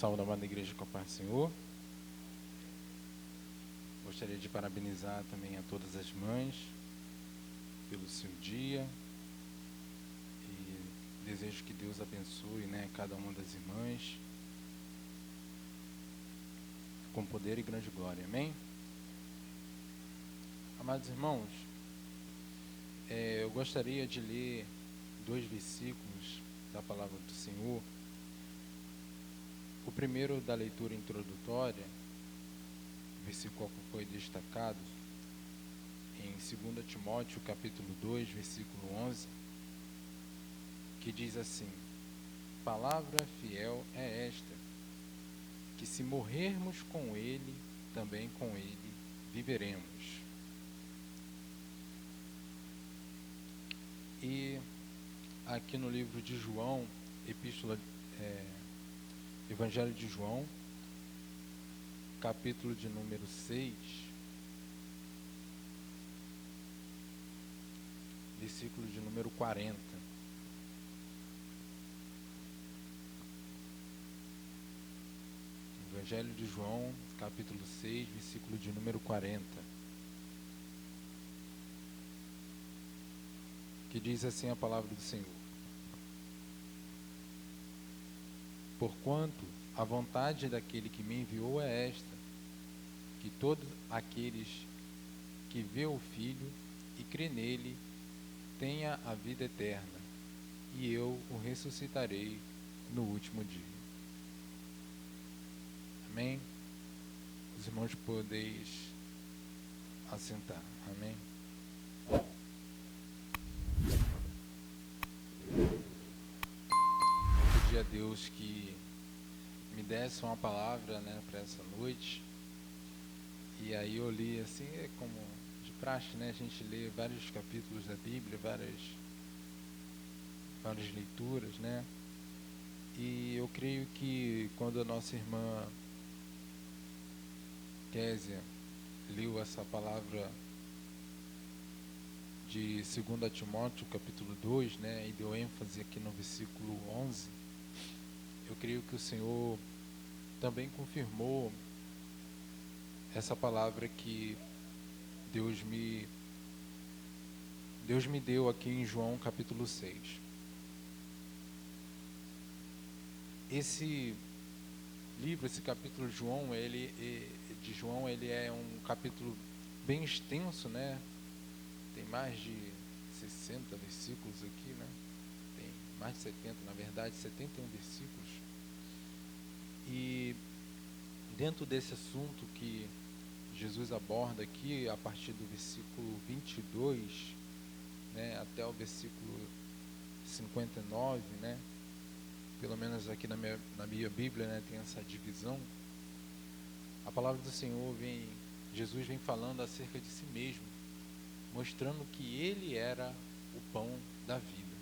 Saúde, amada igreja, com a paz do Senhor. Gostaria de parabenizar também a todas as mães pelo seu dia e desejo que Deus abençoe, cada uma das irmãs com poder e grande glória. Amém? Amados irmãos, eu gostaria de ler 2 versículos da palavra do Senhor. O primeiro da leitura introdutória, o versículo que foi destacado, em 2 Timóteo, capítulo 2, versículo 11, que diz assim: palavra fiel é esta, que se morrermos com ele, também com ele viveremos. E aqui no livro de João, Evangelho de João, capítulo de número 6, versículo de número 40. Evangelho de João, capítulo 6, versículo de número 40. Que diz assim a palavra do Senhor: porquanto a vontade daquele que me enviou é esta, que todos aqueles que vê o Filho e crê nele tenha a vida eterna, e eu o ressuscitarei no último dia. Amém? Os irmãos podeis assentar. Amém? Pedi a Deus que me desse uma palavra, para essa noite. E aí eu li assim, como de praxe, a gente lê vários capítulos da Bíblia, várias leituras, E eu creio que quando a nossa irmã Késia leu essa palavra de 2 Timóteo, capítulo 2, e deu ênfase aqui no versículo 11, eu creio que o Senhor também confirmou essa palavra que Deus me deu aqui em João capítulo 6. Esse livro, esse capítulo de João, ele é um capítulo bem extenso, Tem mais de 60 versículos aqui, Tem mais de 70, na verdade, 71 versículos. E dentro desse assunto que Jesus aborda aqui, a partir do versículo 22, até o versículo 59, pelo menos aqui na minha Bíblia, tem essa divisão. A palavra do Senhor Jesus vem falando acerca de si mesmo, mostrando que Ele era o pão da vida.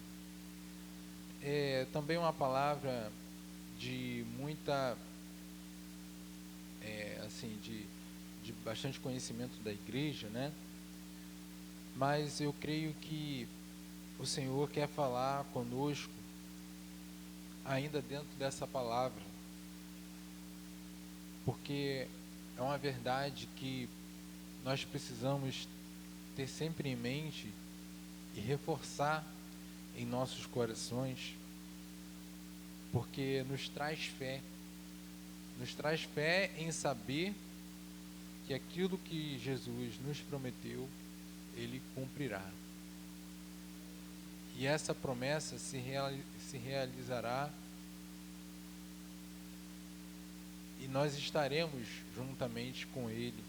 É também uma palavra de muita, de bastante conhecimento da igreja, Mas eu creio que o Senhor quer falar conosco ainda dentro dessa palavra, porque é uma verdade que nós precisamos ter sempre em mente e reforçar em nossos corações, porque nos traz fé em saber que aquilo que Jesus nos prometeu, Ele cumprirá. E essa promessa se realizará e nós estaremos juntamente com Ele,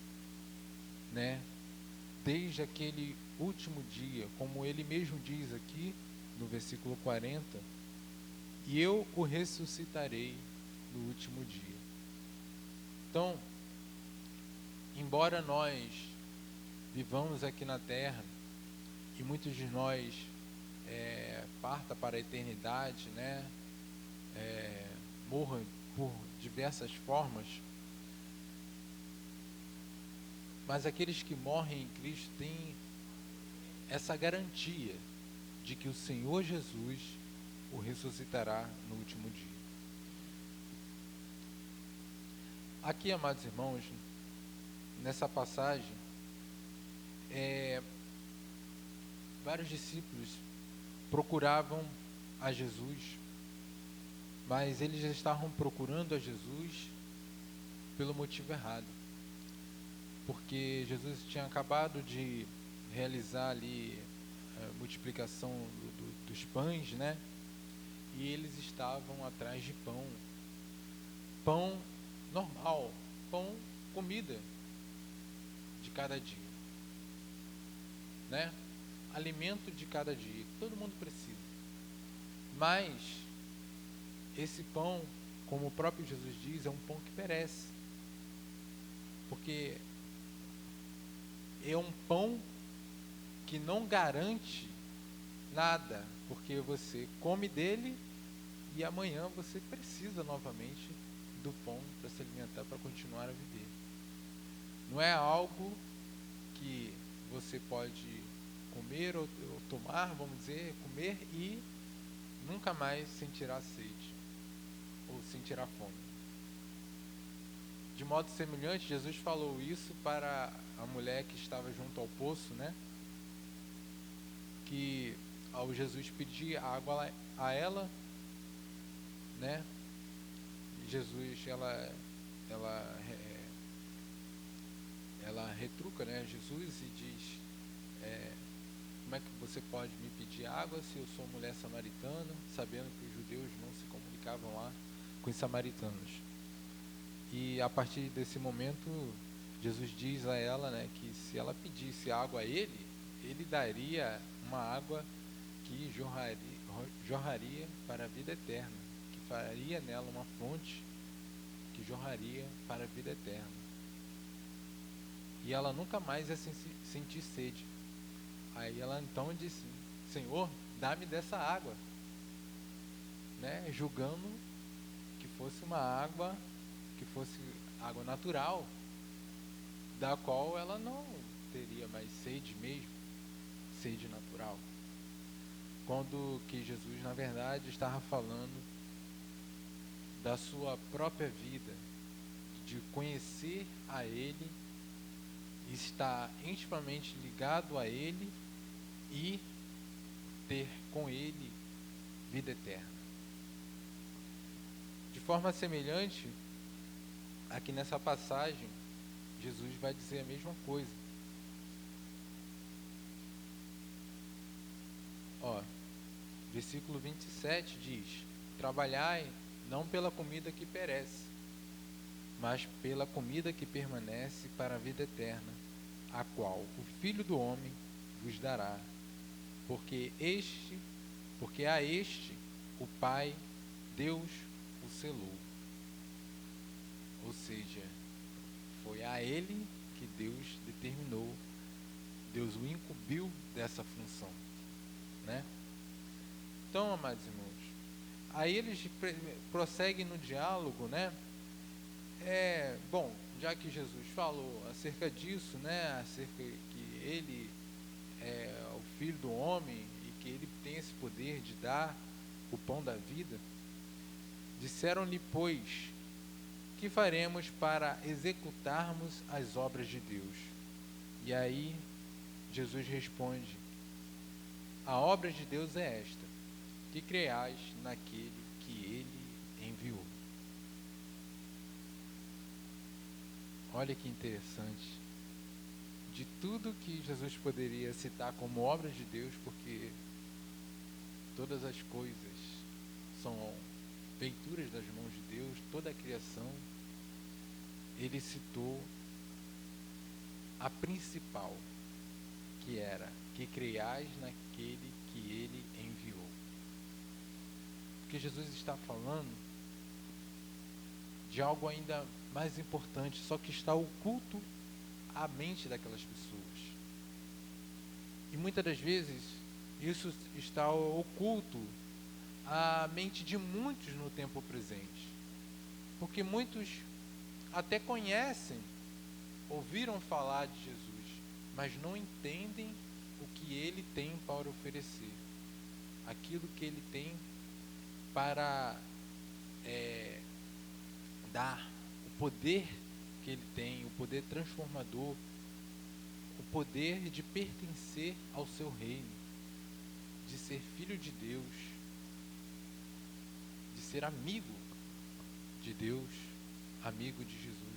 desde aquele último dia, como Ele mesmo diz aqui no versículo 40, e eu o ressuscitarei no último dia. Então, embora nós vivamos aqui na terra e muitos de nós parta para a eternidade, morram por diversas formas, mas aqueles que morrem em Cristo têm essa garantia de que o Senhor Jesus o ressuscitará no último dia. Aqui, amados irmãos, nessa passagem, vários discípulos procuravam a Jesus, mas eles já estavam procurando a Jesus pelo motivo errado, porque Jesus tinha acabado de realizar ali a multiplicação dos pães, né? E eles estavam atrás de pão normal, pão, comida de cada dia, né? Alimento de cada dia, que todo mundo precisa. Mas esse pão, como o próprio Jesus diz, é um pão que perece, porque é um pão que não garante nada, porque você come dele e amanhã você precisa novamente do pão para se alimentar, para continuar a viver. Não é algo que você pode comer ou tomar, vamos dizer, comer e nunca mais sentirá sede ou sentirá fome. De modo semelhante, Jesus falou isso para a mulher que estava junto ao poço, né? Que ao Jesus pedir água a ela, né? Jesus, ela retruca, né, Jesus, e diz, como é que você pode me pedir água se eu sou mulher samaritana, sabendo que os judeus não se comunicavam lá com os samaritanos. E a partir desse momento, Jesus diz a ela, né, que se ela pedisse água a ele, ele daria uma água que jorraria para a vida eterna, que faria nela uma fonte que jorraria para a vida eterna. E ela nunca mais ia sentir sede. Aí ela então disse, Senhor, dá-me dessa água, né? Julgando que fosse uma água, que fosse água natural, da qual ela não teria mais sede mesmo, sede natural. Quando que Jesus, na verdade, estava falando da sua própria vida, de conhecer a Ele, estar intimamente ligado a Ele e ter com Ele vida eterna. De forma semelhante, aqui nessa passagem, Jesus vai dizer a mesma coisa. Versículo 27 diz, trabalhai não pela comida que perece, mas pela comida que permanece para a vida eterna, a qual o Filho do Homem vos dará, porque a este o Pai, Deus, o selou. Ou seja, foi a ele que Deus determinou, Deus o incumbiu dessa função, né? Então, amados irmãos, aí eles prosseguem no diálogo, né? Bom, já que Jesus falou acerca disso, né? Acerca que ele é o Filho do Homem e que ele tem esse poder de dar o pão da vida, disseram-lhe, pois, que faremos para executarmos as obras de Deus? E aí Jesus responde, a obra de Deus é esta, que creiais naquele que ele enviou. Olha que interessante. De tudo que Jesus poderia citar como obra de Deus, porque todas as coisas são feituras das mãos de Deus, toda a criação, ele citou a principal, que era que creiais naquele que ele enviou. Porque Jesus está falando de algo ainda mais importante, só que está oculto à mente daquelas pessoas. E muitas das vezes isso está oculto à mente de muitos no tempo presente. Porque muitos até conhecem, ouviram falar de Jesus, mas não entendem o que ele tem para oferecer, aquilo que ele tem para dar, o poder que ele tem, o poder transformador, o poder de pertencer ao seu reino, de ser filho de Deus, de ser amigo de Deus, amigo de Jesus.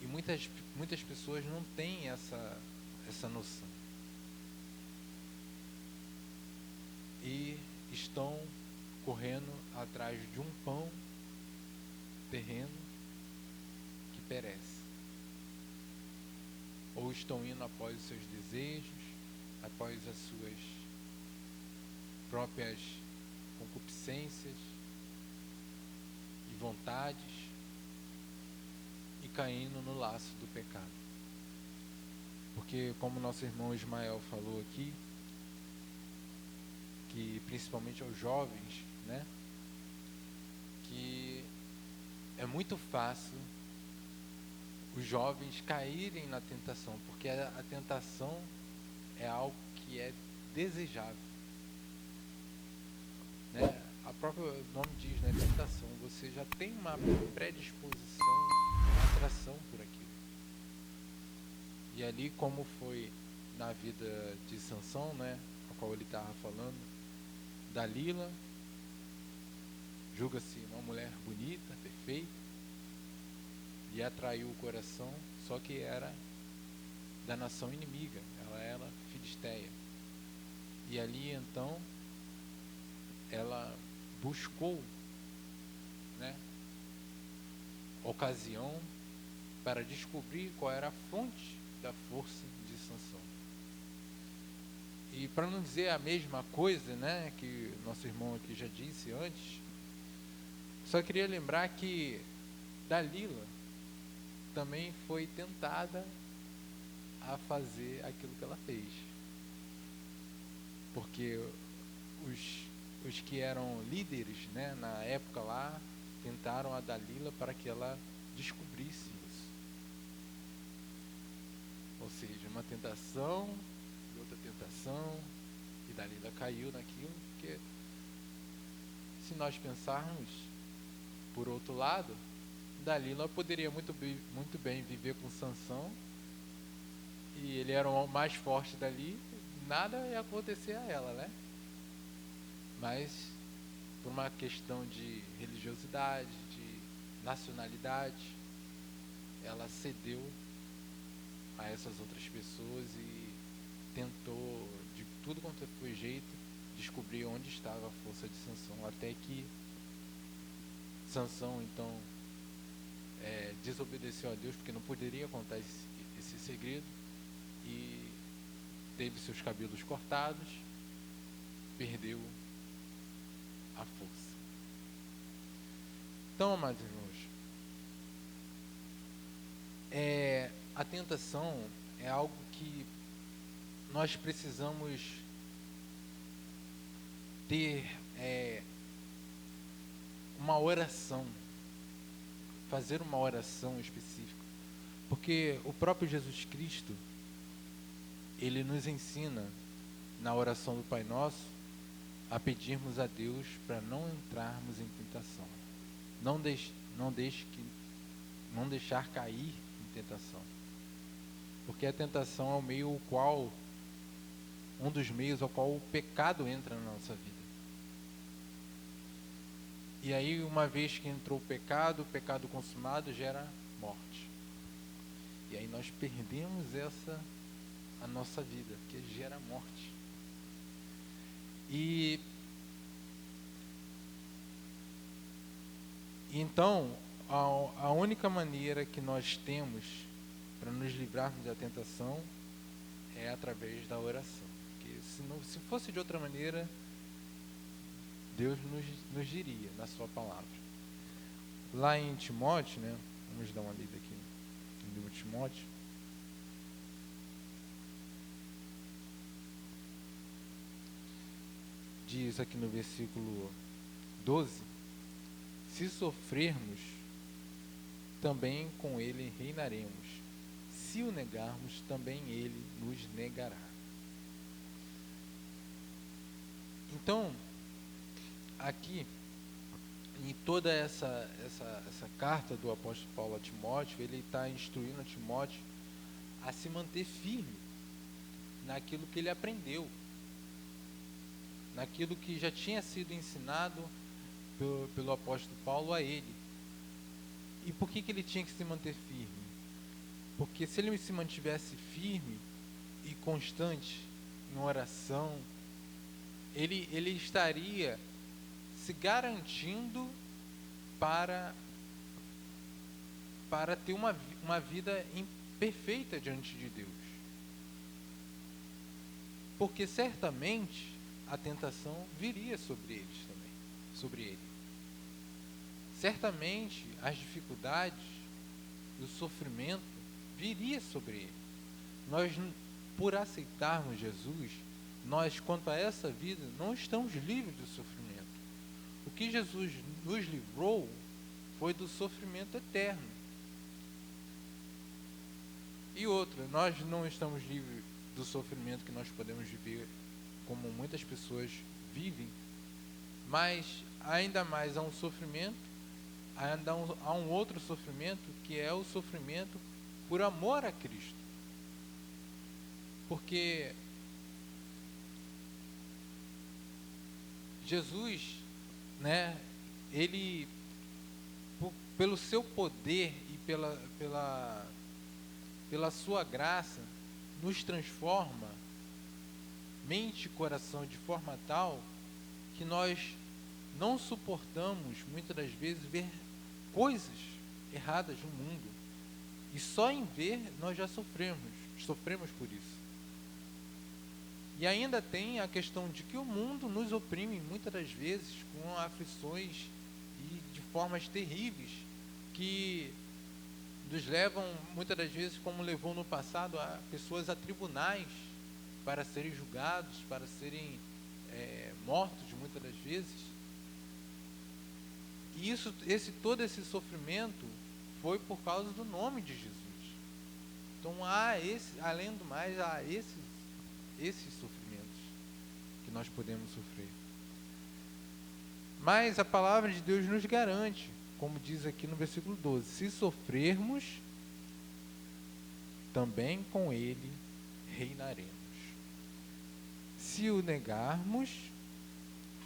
E muitas pessoas não têm essa noção. E estão correndo atrás de um pão terreno que perece. Ou estão indo após os seus desejos, após as suas próprias concupiscências e vontades, e caindo no laço do pecado. Porque, como nosso irmão Ismael falou aqui, que principalmente aos jovens, né, que é muito fácil os jovens caírem na tentação, porque a tentação é algo que é desejável, né? A própria nome diz, né, tentação, você já tem uma predisposição, uma atração por aquilo. E ali, como foi na vida de Sansão, né, a qual ele estava falando, Dalila, julga-se uma mulher bonita, perfeita, e atraiu o coração, só que era da nação inimiga, ela era filisteia. E ali então ela buscou, né, ocasião para descobrir qual era a fonte da força de Sansão. E para não dizer a mesma coisa, né, que nosso irmão aqui já disse antes, só queria lembrar que Dalila também foi tentada a fazer aquilo que ela fez. Porque os que eram líderes, né, na época lá, tentaram a Dalila para que ela descobrisse isso. Ou seja, uma tentação, outra tentação, e Dalila caiu naquilo, porque se nós pensarmos por outro lado, Dalila poderia muito bem viver com Sansão, e ele era o mais forte dali, nada ia acontecer a ela, né? Mas por uma questão de religiosidade, de nacionalidade, ela cedeu a essas outras pessoas e tentou de tudo quanto foi jeito descobrir onde estava a força de Sansão, até que Sansão então desobedeceu a Deus, porque não poderia contar esse segredo, e teve seus cabelos cortados, perdeu a força. Então, amados irmãos, a tentação é algo que nós precisamos ter uma oração, fazer uma oração específica, porque o próprio Jesus Cristo, ele nos ensina na oração do Pai Nosso a pedirmos a Deus para não entrarmos em tentação, não deixar cair em tentação, porque a tentação é um dos meios ao qual o pecado entra na nossa vida. E aí, uma vez que entrou o pecado consumado gera morte. E aí nós perdemos a nossa vida, que gera morte. E então, a única maneira que nós temos para nos livrarmos da tentação é através da oração. Porque se fosse de outra maneira, Deus nos diria na sua palavra. Lá em Timóteo, né, vamos dar uma lida aqui no livro de Timóteo. Diz aqui no versículo 12: se sofrermos, também com ele reinaremos. Se o negarmos, também ele nos negará. Então, aqui, em toda essa carta do apóstolo Paulo a Timóteo, ele está instruindo a Timóteo a se manter firme naquilo que ele aprendeu, naquilo que já tinha sido ensinado pelo apóstolo Paulo a ele. E por que ele tinha que se manter firme? Porque se ele se mantivesse firme e constante em oração, ele estaria se garantindo para ter uma vida perfeita diante de Deus. Porque certamente a tentação viria sobre eles também, sobre ele. Certamente as dificuldades e o sofrimento viria sobre ele. Nós, por aceitarmos Jesus, nós, quanto a essa vida, não estamos livres do sofrimento. O que Jesus nos livrou foi do sofrimento eterno. E outra, nós não estamos livres do sofrimento que nós podemos viver como muitas pessoas vivem, mas ainda mais há um sofrimento, ainda há um outro sofrimento, que é o sofrimento por amor a Cristo. Porque Jesus, né, ele, pelo seu poder e pela sua graça, nos transforma mente e coração de forma tal que nós não suportamos, muitas das vezes, ver coisas erradas no mundo. E só em ver, nós já sofremos por isso. E ainda tem a questão de que o mundo nos oprime, muitas das vezes, com aflições e de formas terríveis, que nos levam, muitas das vezes, como levou no passado, a pessoas a tribunais para serem julgados, para serem mortos, muitas das vezes. E todo esse sofrimento foi por causa do nome de Jesus. Então, além do mais, há esses sofrimentos que nós podemos sofrer. Mas a palavra de Deus nos garante, como diz aqui no versículo 12, se sofrermos, também com ele reinaremos. Se o negarmos,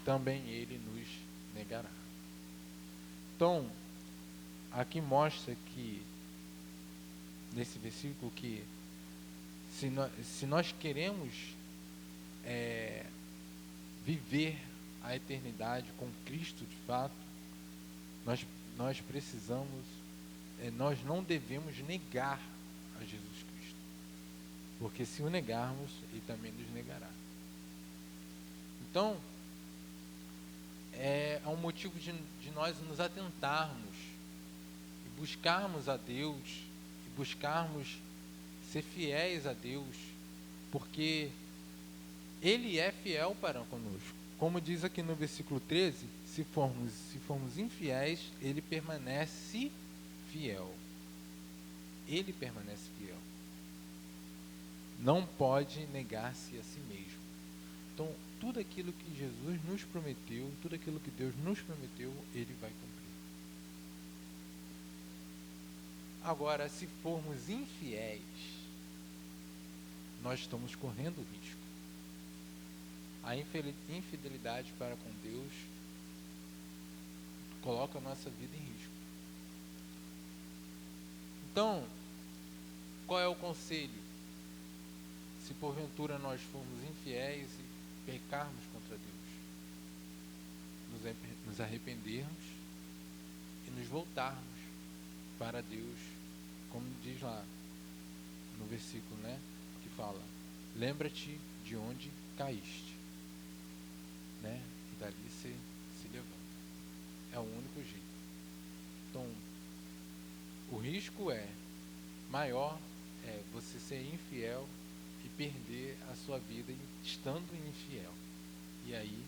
também ele nos negará. Então, aqui mostra que, nesse versículo, que se nós queremos viver a eternidade com Cristo de fato, nós precisamos, nós não devemos negar a Jesus Cristo, porque se o negarmos, ele também nos negará. Então, é um motivo de nós nos atentarmos e buscarmos a Deus, e buscarmos ser fiéis a Deus, porque Ele é fiel para conosco. Como diz aqui no versículo 13, se formos infiéis, Ele permanece fiel. Ele permanece fiel. Não pode negar-se a si mesmo. Então, tudo aquilo que Jesus nos prometeu, tudo aquilo que Deus nos prometeu, Ele vai cumprir. Agora, se formos infiéis, nós estamos correndo risco. A infidelidade para com Deus coloca a nossa vida em risco. Então, qual é o conselho? Se porventura nós formos infiéis e pecarmos contra Deus, nos arrependermos e nos voltarmos para Deus, como diz lá no versículo, né, que fala: lembra-te de onde caíste, né, e dali se levanta. É o único jeito. Então, o risco maior é você ser infiel e perder a sua vida estando infiel. E aí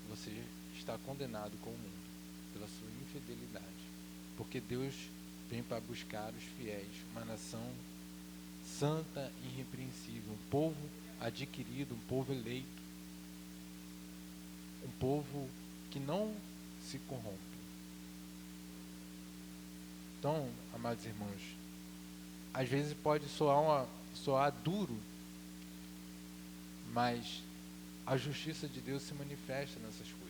você está condenado com o mundo pela sua infidelidade. Porque Deus vem para buscar os fiéis, uma nação santa e irrepreensível, um povo adquirido, um povo eleito, um povo que não se corrompe. Então, amados irmãos, às vezes pode soar duro, mas a justiça de Deus se manifesta nessas coisas.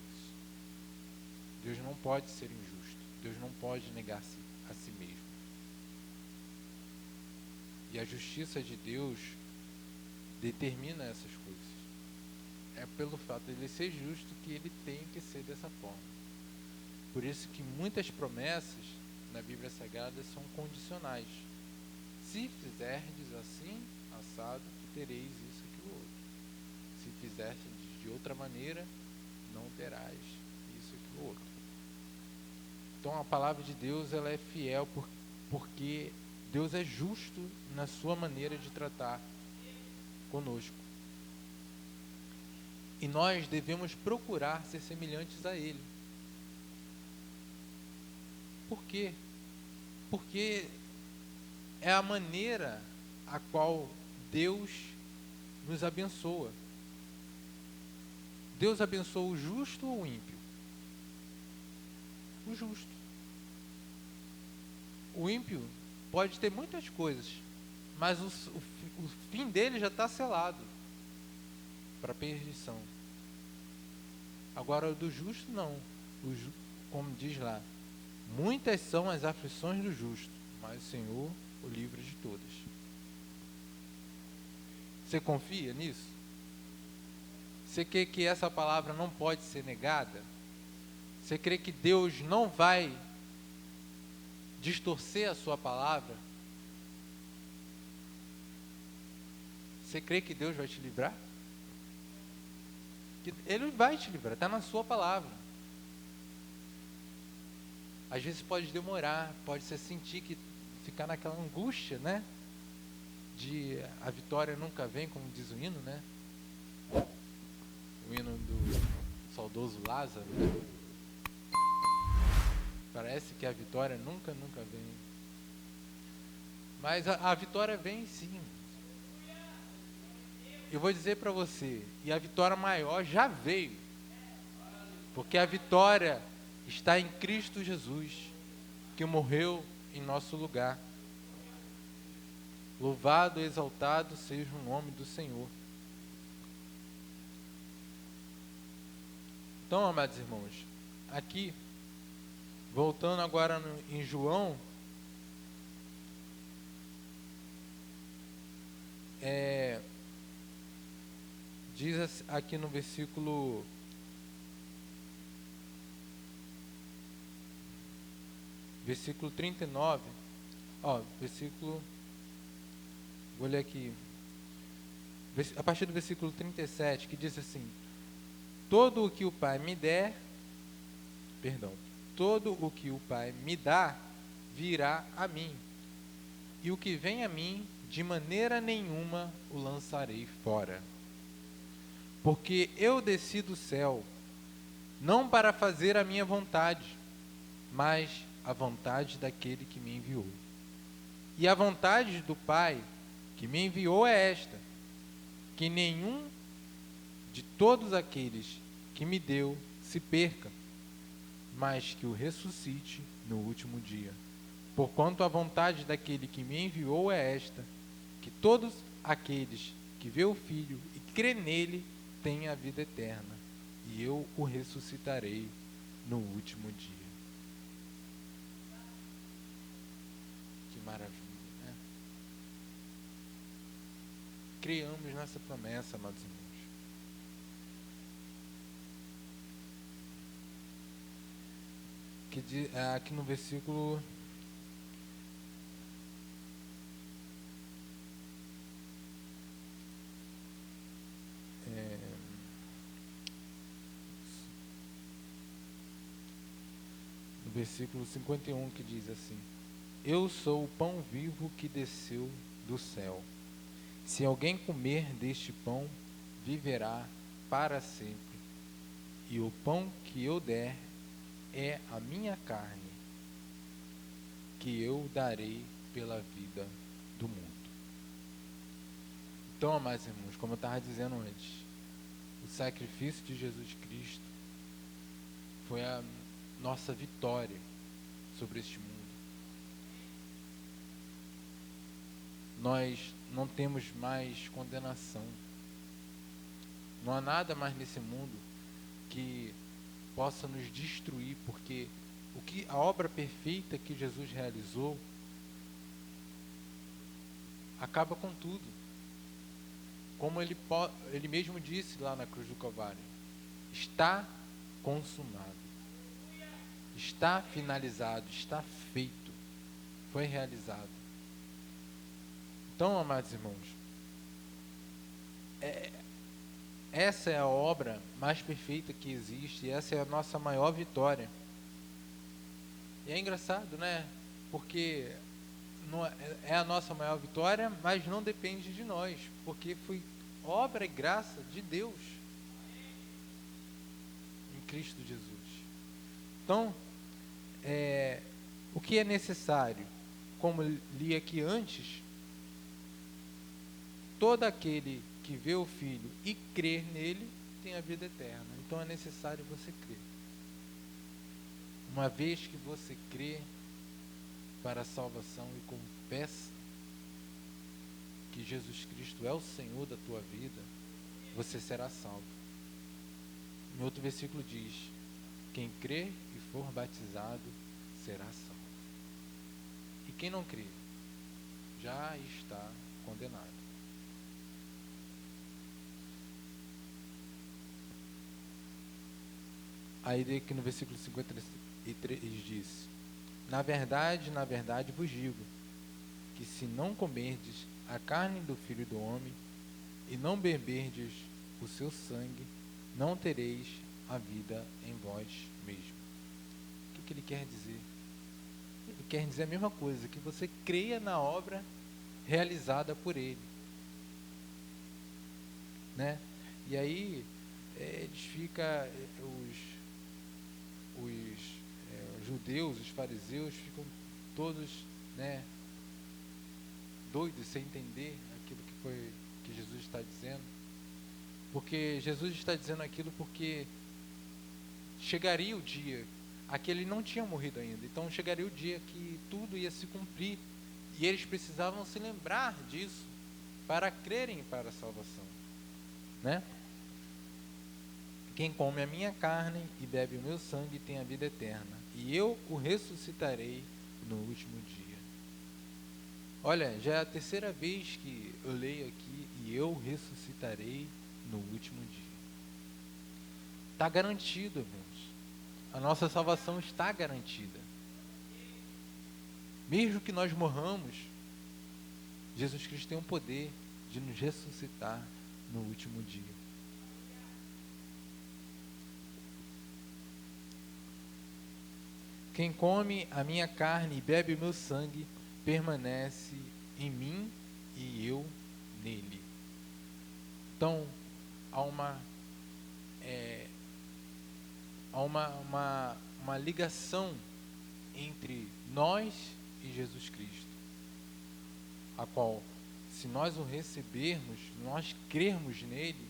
Deus não pode ser injusto. Deus não pode negar-se a si mesmo. E a justiça de Deus determina essas coisas. É pelo fato de ele ser justo que ele tem que ser dessa forma. Por isso que muitas promessas na Bíblia Sagrada são condicionais. Se fizerdes assim, assado, tereis isso, aquilo, outro. Se fizerdes de outra maneira, não terás isso, aquilo, outro. Então a palavra de Deus, ela é fiel porque Deus é justo na sua maneira de tratar conosco. E nós devemos procurar ser semelhantes a Ele. Por quê? Porque é a maneira a qual Deus nos abençoa. Deus abençoa o justo ou o ímpio? O justo. O ímpio pode ter muitas coisas, mas o fim dele já está selado para a perdição. Agora, o do justo, não. Como diz lá, muitas são as aflições do justo, mas o Senhor o livra de todas. Você confia nisso? Você crê que essa palavra não pode ser negada? Você crê que Deus não vai distorcer a sua palavra? Você crê que Deus vai te livrar? Que Ele vai te livrar, está na sua palavra. Às vezes pode demorar, pode se sentir que ficar naquela angústia, né? De a vitória nunca vem, como diz o hino, né? O hino do saudoso Lázaro, né? Parece que a vitória nunca vem. Mas a vitória vem sim. Eu vou dizer para você, e a vitória maior já veio. Porque a vitória está em Cristo Jesus, que morreu em nosso lugar. Louvado e exaltado seja o nome do Senhor. Então, amados irmãos, aqui, voltando agora em João, diz aqui no versículo 39, vou ler aqui, a partir do versículo 37, que diz assim: todo o que o Pai me dá, virá a mim, e o que vem a mim, de maneira nenhuma o lançarei fora. Porque eu desci do céu, não para fazer a minha vontade, mas a vontade daquele que me enviou. E a vontade do Pai que me enviou é esta: que nenhum de todos aqueles que me deu se perca, mas que o ressuscite no último dia. Porquanto a vontade daquele que me enviou é esta: que todos aqueles que vê o Filho e crê nele tenham a vida eterna, e eu o ressuscitarei no último dia. Que maravilha, né? Criamos nessa promessa, amados irmãos. Que aqui no versículo no versículo 51, que diz assim: eu sou o pão vivo que desceu do céu. Se alguém comer deste pão, viverá para sempre. E o pão que eu der é a minha carne, que eu darei pela vida do mundo. Então, amados irmãos, como eu estava dizendo antes, o sacrifício de Jesus Cristo foi nossa vitória sobre este mundo. Nós não temos mais condenação. Não há nada mais nesse mundo que possa nos destruir, porque a obra perfeita que Jesus realizou acaba com tudo. Como ele mesmo disse lá na cruz do Calvário: está consumado, está finalizado, está feito, foi realizado. Então, amados irmãos, essa é a obra mais perfeita que existe, e essa é a nossa maior vitória. E é engraçado, né? Porque é a nossa maior vitória, mas não depende de nós, porque foi obra e graça de Deus em Cristo Jesus. Então, o que é necessário? Como li aqui antes, todo aquele que vê o Filho e crer nele tem a vida eterna. Então é necessário você crer. Uma vez que você crê para a salvação e confessa que Jesus Cristo é o Senhor da tua vida, você será salvo. Em outro versículo diz: quem crer e for batizado será salvo. E quem não crer já está condenado. Aí aqui no versículo 53 diz: na verdade vos digo, que se não comerdes a carne do Filho do Homem, e não beberdes o seu sangue, não tereis a vida em vós mesmo. O que ele quer dizer? Ele quer dizer a mesma coisa, que você creia na obra realizada por ele, né? E aí eles ficam, os judeus, os fariseus ficam todos, né, doidos sem entender aquilo que Jesus está dizendo, porque Jesus está dizendo aquilo porque chegaria o dia, aquele não tinha morrido ainda, então chegaria o dia que tudo ia se cumprir, e eles precisavam se lembrar disso para crerem para a salvação, né? Quem come a minha carne e bebe o meu sangue tem a vida eterna, e eu o ressuscitarei no último dia. Olha, já é a terceira vez que eu leio aqui: e eu ressuscitarei no último dia. Está garantido, irmãos. A nossa salvação está garantida. Mesmo que nós morramos, Jesus Cristo tem o poder de nos ressuscitar no último dia. Quem come a minha carne e bebe o meu sangue permanece em mim e eu nele. Então, há uma ligação entre nós e Jesus Cristo, a qual, se nós o recebermos, nós crermos nele,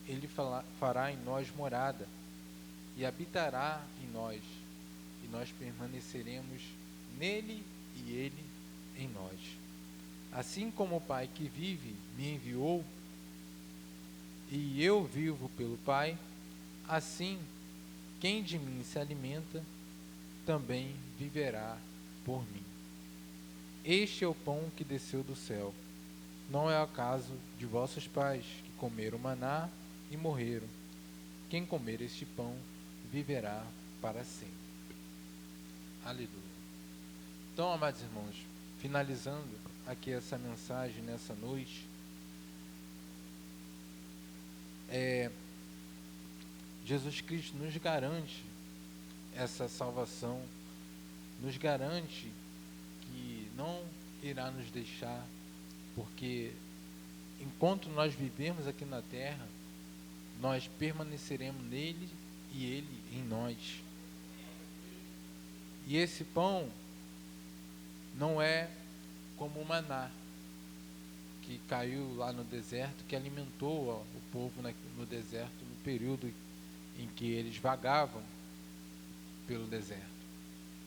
ele fará em nós morada e habitará em nós, e nós permaneceremos nele e ele em nós. Assim como o Pai que vive me enviou, e eu vivo pelo Pai, assim quem de mim se alimenta também viverá por mim. Este é o pão que desceu do céu. Não é o caso de vossos pais, que comeram maná e morreram. Quem comer este pão viverá para sempre. Aleluia. Então, amados irmãos, finalizando aqui essa mensagem nessa noite, Jesus Cristo nos garante essa salvação, nos garante que não irá nos deixar, porque enquanto nós vivemos aqui na terra, nós permaneceremos nele e ele em nós. E esse pão não é como o maná que caiu lá no deserto, que alimentou o povo no deserto no período em que eles vagavam. pelo deserto.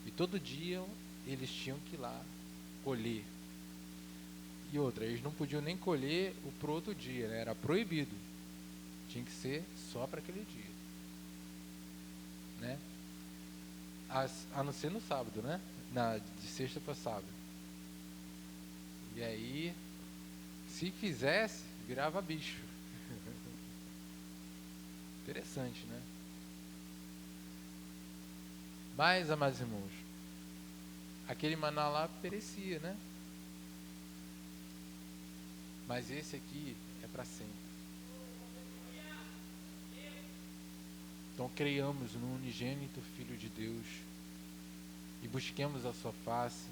E todo dia eles tinham que ir lá colher. E outra, eles não podiam nem colher pro outro dia, né? Era proibido. Tinha que ser só para aquele dia, né? A não ser no sábado, né? De sexta para sábado. E aí, se fizesse, virava bicho. Interessante, né? Mas, amados irmãos, aquele maná lá perecia, né? Mas esse aqui é para sempre. Então creiamos no unigênito Filho de Deus e busquemos a sua face,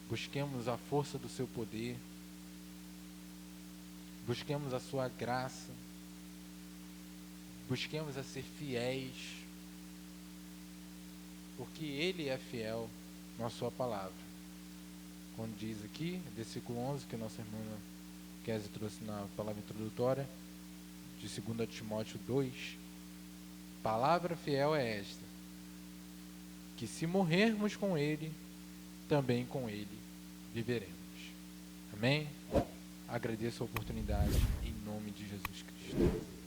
busquemos a força do seu poder, busquemos a sua graça, busquemos a ser fiéis, porque Ele é fiel na sua palavra. Quando diz aqui, versículo 11, que a nossa irmã Kézia trouxe na palavra introdutória, de 2 Timóteo 2, palavra fiel é esta, que se morrermos com Ele, também com Ele viveremos. Amém? Agradeço a oportunidade em nome de Jesus Cristo.